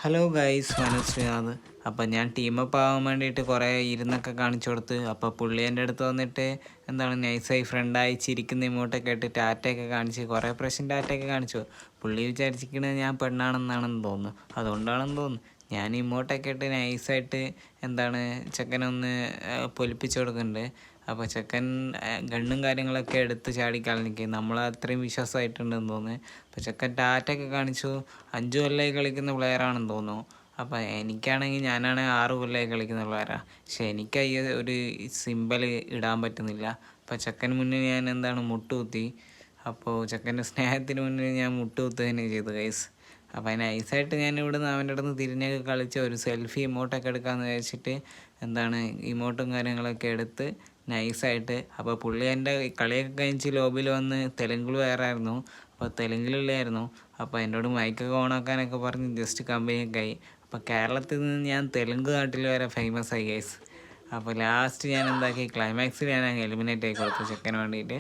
Hello guys, മനസ്സിലാത്. അപ്പം ഞാൻ team up ആവാൻ വേണ്ടിയിട്ട് കുറേ ഇരുന്നൊക്കെ കാണിച്ചു കൊടുത്ത്. അപ്പോൾ പുള്ളി എൻ്റെ അടുത്ത് വന്നിട്ട് നൈസായി ഫ്രണ്ടായി ചിരിക്കുന്ന ഇമോട്ടൊക്കെ ഇട്ട് ടാറ്റയൊക്കെ കാണിച്ച് കുറേ പ്രാവശ്യം ടാറ്റയൊക്കെ കാണിച്ചു. പുള്ളി വിചാരിച്ചിരിക്കണത് ഞാൻ പെണ്ണാണെന്നാണെന്ന് തോന്നുന്നു. അതുകൊണ്ടാണെന്ന് തോന്നുന്നു ഞാൻ ഇമോട്ടൊക്കെ ഇട്ട് നൈസായിട്ട് ചെക്കനൊന്ന് പൊലിപ്പിച്ചു കൊടുക്കുന്നുണ്ട്. അപ്പോൾ ചെക്കൻ ഗണ്ണും കാര്യങ്ങളൊക്കെ എടുത്ത് ചാടിക്കളഞ്ഞിക്ക്. നമ്മളത്രയും വിശ്വാസമായിട്ടുണ്ടെന്ന് തോന്നുന്നു. അപ്പോൾ ചെക്കൻ ടാറ്റൊക്കെ കാണിച്ചു. 5 കൊല്ലമായി കളിക്കുന്ന പ്ലെയറാണെന്ന് തോന്നുന്നു. അപ്പോൾ എനിക്കാണെങ്കിൽ ഞാനാണെങ്കിൽ 6 കൊല്ലമായി കളിക്കുന്ന പ്ലെയറാണ്. പക്ഷെ എനിക്ക് ഈ ഒരു സിമ്പൽ ഇടാൻ പറ്റുന്നില്ല. അപ്പോൾ ചെക്കന് മുന്നിൽ ഞാൻ മുട്ടുകുത്തി. അപ്പോൾ ചെക്കൻ്റെ സ്നേഹത്തിന് മുന്നിൽ ഞാൻ മുട്ടുകുത്തുക തന്നെ ചെയ്തു ഗൈസ്. അപ്പോൾ നൈസായിട്ട് ഞാൻ ഇവിടുന്ന് അവൻ്റെ അടുത്ത് തിരിഞ്ഞൊക്കെ കളിച്ച് ഒരു സെൽഫി ഇമോട്ടൊക്കെ എടുക്കാമെന്ന് വിചാരിച്ചിട്ട് ഇമോട്ടും കാര്യങ്ങളൊക്കെ എടുത്ത് നൈസായിട്ട്. അപ്പോൾ പുള്ളി എൻ്റെ കളിയൊക്കെ കഴിഞ്ഞ് ലോബിയിൽ വന്ന് തെലുങ്കിൽ വേറായിരുന്നു. അപ്പോൾ തെലുങ്കിലുള്ളായിരുന്നു. അപ്പോൾ എന്നോട് മൈക്കൊക്കെ ഓണാക്കാനൊക്കെ പറഞ്ഞ് ജസ്റ്റ് കമ്പനിയൊക്കെ ആയി. അപ്പോൾ കേരളത്തിൽ നിന്ന് ഞാൻ തെലുങ്ക് നാട്ടിൽ വരെ ഫേമസ് ആയി ഗൈസ്. അപ്പോൾ ലാസ്റ്റ് ഞാൻ ക്ലൈമാക്സിൽ ഞാൻ എലിമിനേറ്റ് ആയി കൊടുത്തു ചെക്കന് വേണ്ടിയിട്ട്.